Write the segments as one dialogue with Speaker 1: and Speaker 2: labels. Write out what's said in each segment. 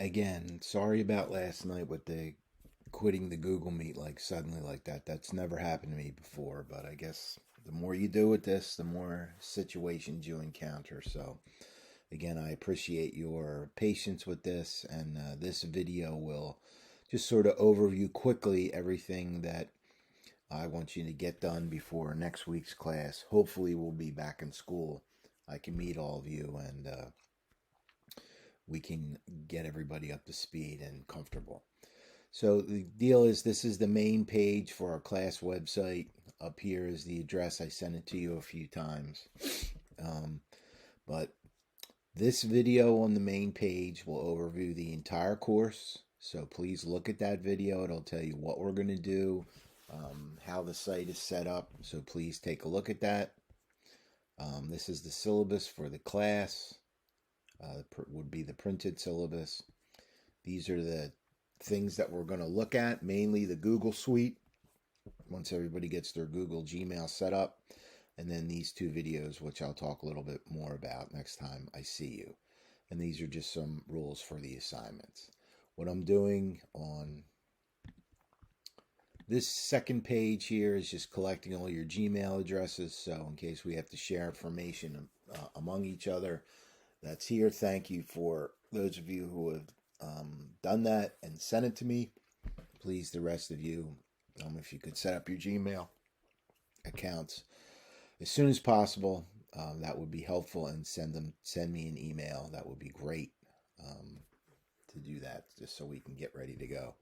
Speaker 1: Again, sorry about last night with the quitting the Google Meet like suddenly like that. That's never happened to me before, but I guess the more you do with this, the more situations you encounter. So, again, I appreciate your patience with this, and this video will just sort of overview quickly everything that I want you to get done before next week's class. Hopefully, we'll be back in school. I can meet all of you, and we can get everybody up to speed and comfortable. So the deal is, this is the main page for our class website. Up here is the address. I sent it to you a few times. But this video on the main page will overview the entire course. So please look at that video. It'll tell you what we're going to do, how the site is set up. So please take a look at that. This is the syllabus for the class. Would be the printed syllabus. These are the things that we're going to look at, mainly the Google Suite, once everybody gets their Google Gmail set up, and then these two videos, which I'll talk a little bit more about next time I see you. And these are just some rules for the assignments. What I'm doing on this second page here is just collecting all your Gmail addresses, so in case we have to share information among each other, that's here. Thank you for those of you who have done that and sent it to me. Please, the rest of you, if you could set up your Gmail accounts as soon as possible, that would be helpful, and send me an email. That would be great to do that, just so we can get ready to go.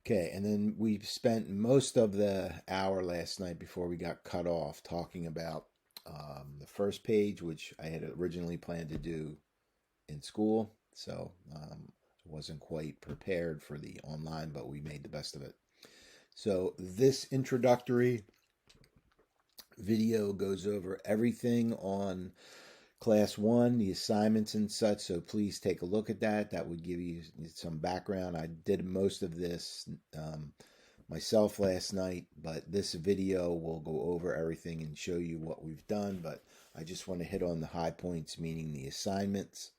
Speaker 1: Okay, and then we spent most of the hour last night before we got cut off talking about the first page, which I had originally planned to do in school. So I wasn't quite prepared for the online, but we made the best of it. So this introductory video goes over everything on Class 1, the assignments and such, so please take a look at that. That would give you some background. I did most of this myself last night, but this video will go over everything and show you what we've done, but I just want to hit on the high points, meaning the assignments.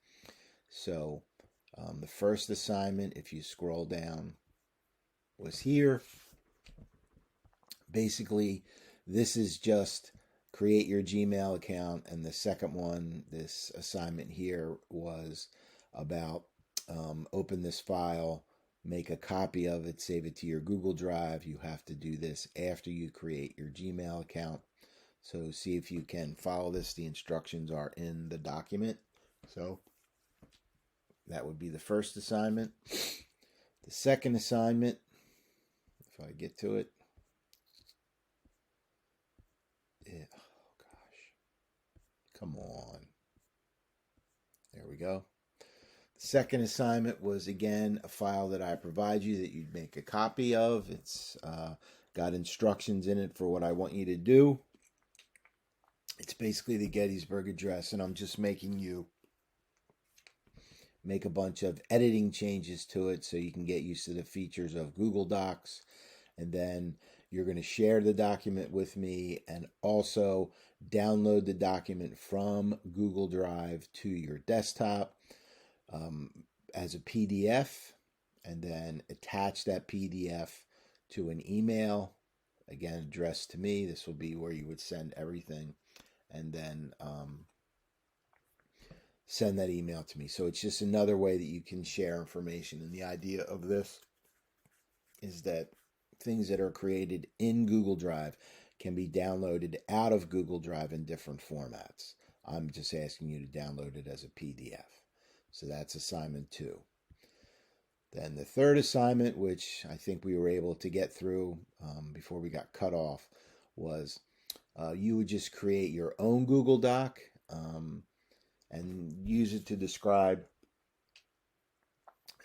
Speaker 1: So the first assignment, if you scroll down, was here. Basically, this is just create your Gmail account, and the second one, this assignment here, was about open this file, make a copy of it, save it to your Google Drive. You have to do this after you create your Gmail account. So see if you can follow this. The instructions are in the document. So that would be the first assignment. The second assignment, if I get to it. Yeah, oh gosh. Come on. There we go. The second assignment was, again, a file that I provide you that you'd make a copy of. It's got instructions in it for what I want you to do. It's basically the Gettysburg Address, and I'm just making you make a bunch of editing changes to it so you can get used to the features of Google Docs. And then you're going to share the document with me, and also download the document from Google Drive to your desktop as a PDF, and then attach that PDF to an email, again, addressed to me. This will be where you would send everything, and then send that email to me. So it's just another way that you can share information. And the idea of this is that things that are created in Google Drive can be downloaded out of Google Drive in different formats. I'm just asking you to download it as a PDF. So that's assignment 2. Then the third assignment, which I think we were able to get through before we got cut off, was you would just create your own Google Doc and use it to describe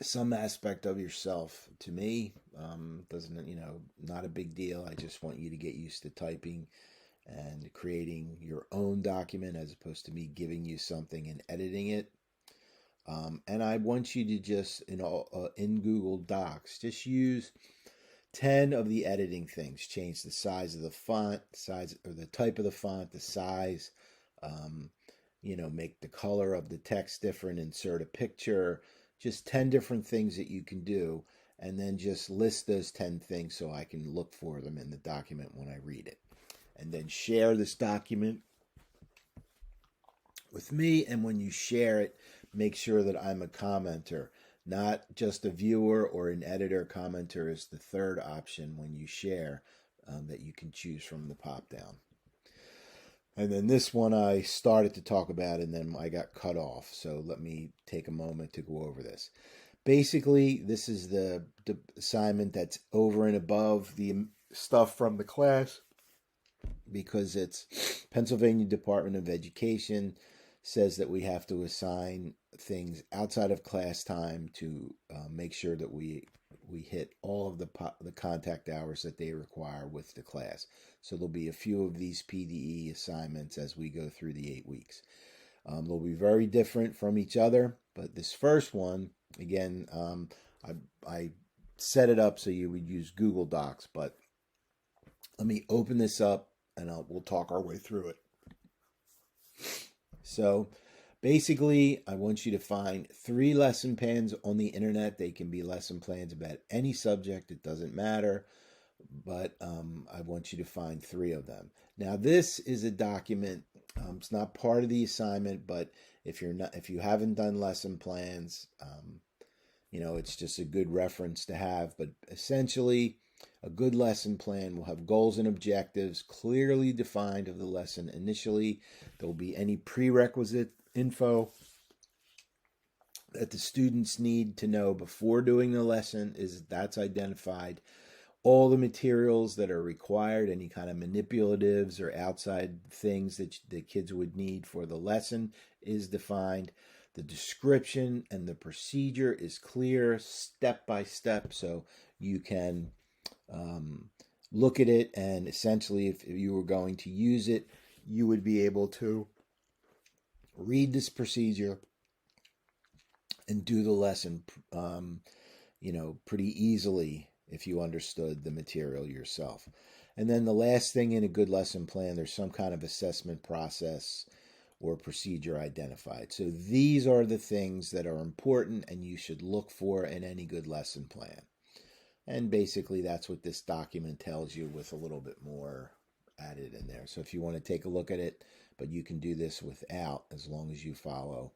Speaker 1: some aspect of yourself to me. Doesn't, not a big deal. I just want you to get used to typing and creating your own document as opposed to me giving you something and editing it. And I want you to just, in Google Docs, just use 10 of the editing things. Change the size of the font, size or the type of the font, the size, make the color of the text different, insert a picture, just 10 different things that you can do, and then just list those 10 things so I can look for them in the document when I read it. And then share this document with me. And when you share it, make sure that I'm a commenter, not just a viewer or an editor. Commenter is the third option when you share, that you can choose from the pop down. And then this one I started to talk about and then I got cut off. So let me take a moment to go over this. Basically, this is the assignment that's over and above the stuff from the class, because it's Pennsylvania Department of Education says that we have to assign things outside of class time to make sure that we hit all of the contact hours that they require with the class. So there'll be a few of these PDE assignments as we go through the 8 weeks. They'll be very different from each other, but this first one, again, I set it up so you would use Google Docs, but let me open this up and we'll talk our way through it. So basically, I want you to find 3 lesson plans on the internet. They can be lesson plans about any subject. It doesn't matter. But I want you to find 3 of them. Now, this is a document. It's not part of the assignment, but if you haven't done lesson plans, it's just a good reference to have. But essentially, a good lesson plan will have goals and objectives clearly defined of the lesson initially. There will be any prerequisite info that the students need to know before doing the lesson that's identified. All the materials that are required, any kind of manipulatives or outside things that the kids would need for the lesson is defined. The description and the procedure is clear, step by step, so you can look at it, and essentially if you were going to use it, you would be able to read this procedure and do the lesson pretty easily if you understood the material yourself. And then the last thing in a good lesson plan, there's some kind of assessment process or procedure identified. So these are the things that are important and you should look for in any good lesson plan. And basically that's what this document tells you, with a little bit more added in there. So if you want to take a look at it, but you can do this without, as long as you follow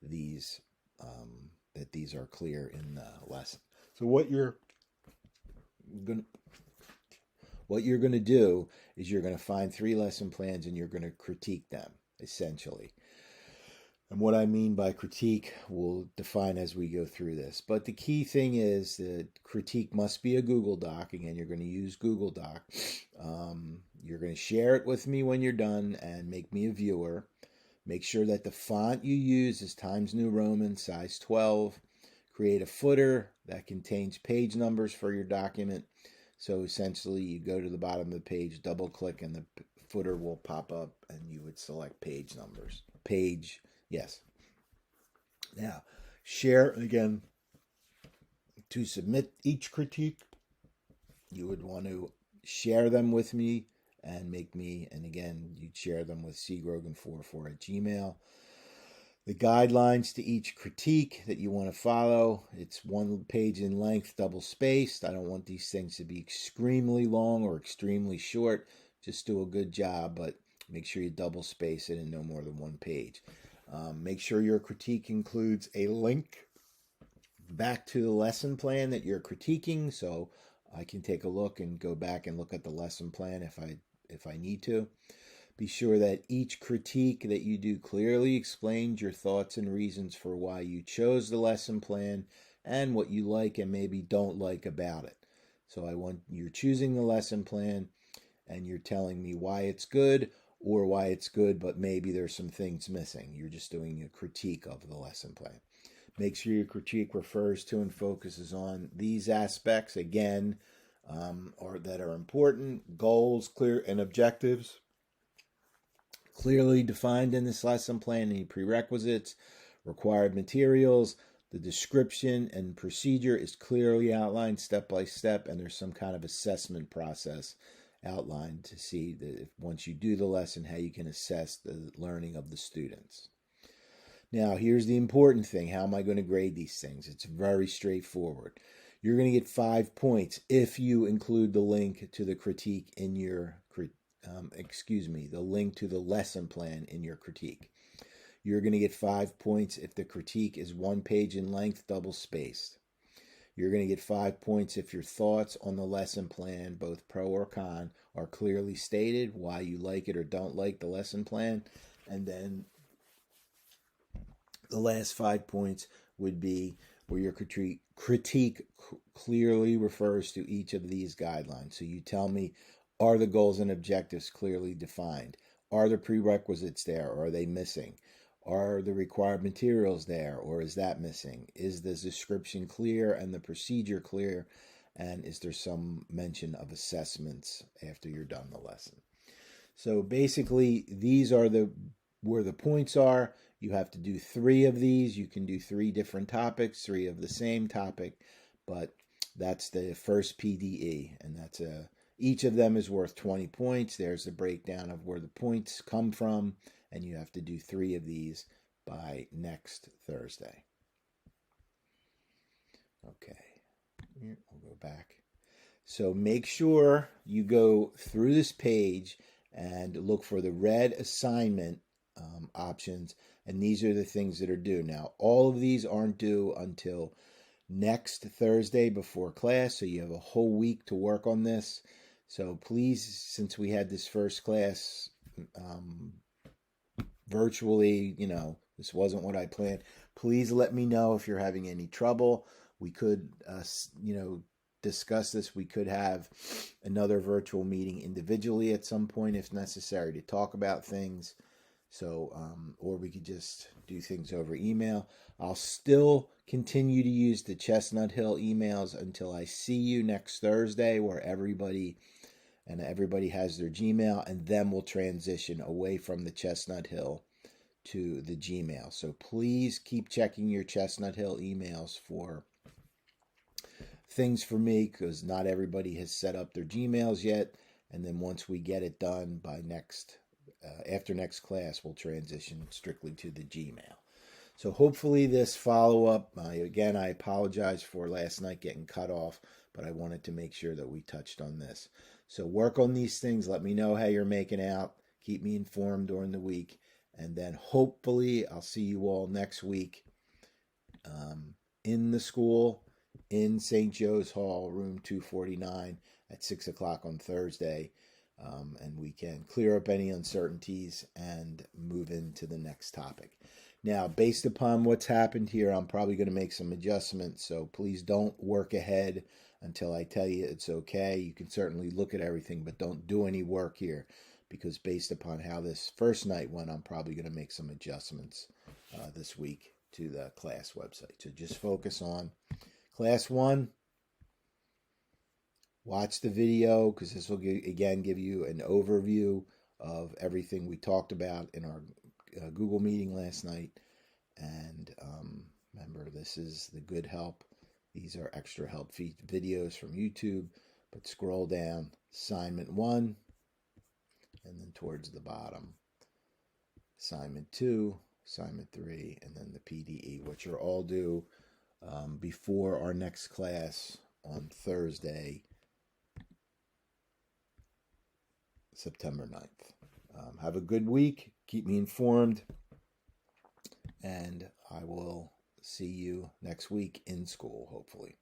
Speaker 1: these, that these are clear in the lesson. So what you're going to do is you're going to find 3 lesson plans and you're going to critique them, essentially. And what I mean by critique we'll define as we go through this. But the key thing is that critique must be a Google Doc. Again, you're going to use Google Doc. You're going to share it with me when you're done and make me a viewer. Make sure that the font you use is Times New Roman, size 12. Create a footer that contains page numbers for your document. So essentially you go to the bottom of the page, double click, and the footer will pop up and you would select page numbers. Yes. Now, share, again, to submit each critique, you would want to share them with me and make me, and again, you'd share them with cgrogan44@gmail.com. The guidelines to each critique that you want to follow, it's 1 page in length, double spaced. I don't want these things to be extremely long or extremely short. Just do a good job, but make sure you double space it and no more than 1 page. Make sure your critique includes a link back to the lesson plan that you're critiquing, so I can take a look and go back and look at the lesson plan if I need to. Be sure that each critique that you do clearly explains your thoughts and reasons for why you chose the lesson plan and what you like and maybe don't like about it. So you're choosing the lesson plan and you're telling me why it's good, or why it's good but maybe there's some things missing. You're just doing a critique of the lesson plan. Make sure your critique refers to and focuses on these aspects again, or that are important: goals, clear and objectives clearly defined in this lesson plan, any prerequisites, required materials, the description and procedure is clearly outlined step by step, and there's some kind of assessment process outlined to see that if once you do the lesson, how you can assess the learning of the students. Now, here's the important thing. How am I going to grade these things? It's very straightforward. You're going to get 5 points if you include the link to the critique in your, the link to the lesson plan in your critique. You're going to get 5 points if the critique is 1 page in length, double spaced. You're going to get 5 points if your thoughts on the lesson plan, both pro or con, are clearly stated, why you like it or don't like the lesson plan. And then the last 5 points would be where your critique clearly refers to each of these guidelines. So you tell me, are the goals and objectives clearly defined? Are the prerequisites there, or are they missing? Are the required materials there, or is that missing? Is the description clear and the procedure clear? And is there some mention of assessments after you're done the lesson? So basically, these are where the points are. You have to do 3 of these. You can do 3 different topics, 3 of the same topic, but that's the first PDE, and that's each of them is worth 20 points. There's a breakdown of where the points come from, and you have to do 3 of these by next Thursday. Okay, we'll go back. So make sure you go through this page and look for the red assignment options, and these are the things that are due. Now, all of these aren't due until next Thursday before class, so you have a whole week to work on this. So please, since we had this first class virtually, this wasn't what I planned, please let me know if you're having any trouble. We could, discuss this. We could have another virtual meeting individually at some point if necessary to talk about things. So, or we could just do things over email. I'll still continue to use the Chestnut Hill emails until I see you next Thursday, where everybody has their Gmail, and then we'll transition away from the Chestnut Hill to the Gmail. So please keep checking your Chestnut Hill emails for things for me, because not everybody has set up their Gmails yet. And then once we get it done by after next class, we'll transition strictly to the Gmail. So hopefully this follow-up, again, I apologize for last night getting cut off, but I wanted to make sure that we touched on this. So work on these things. Let me know how you're making out. Keep me informed during the week. And then hopefully I'll see you all next week in the school in St. Joe's Hall, room 249 at 6 o'clock on Thursday. And we can clear up any uncertainties and move into the next topic. Now, based upon what's happened here, I'm probably going to make some adjustments, so please don't work ahead until I tell you it's okay. You can certainly look at everything, but don't do any work here, because based upon how this first night went, I'm probably going to make some adjustments this week to the class website. So just focus on Class 1. Watch the video, because this will give you an overview of everything we talked about in our Google meeting last night. And remember, this is the good help. These are extra help videos from YouTube. But scroll down, assignment 1, and then towards the bottom, assignment 2, assignment 3, and then the PDE, which are all due before our next class on Thursday, September 9th. Have a good week. Keep me informed. And I will see you next week in school, hopefully.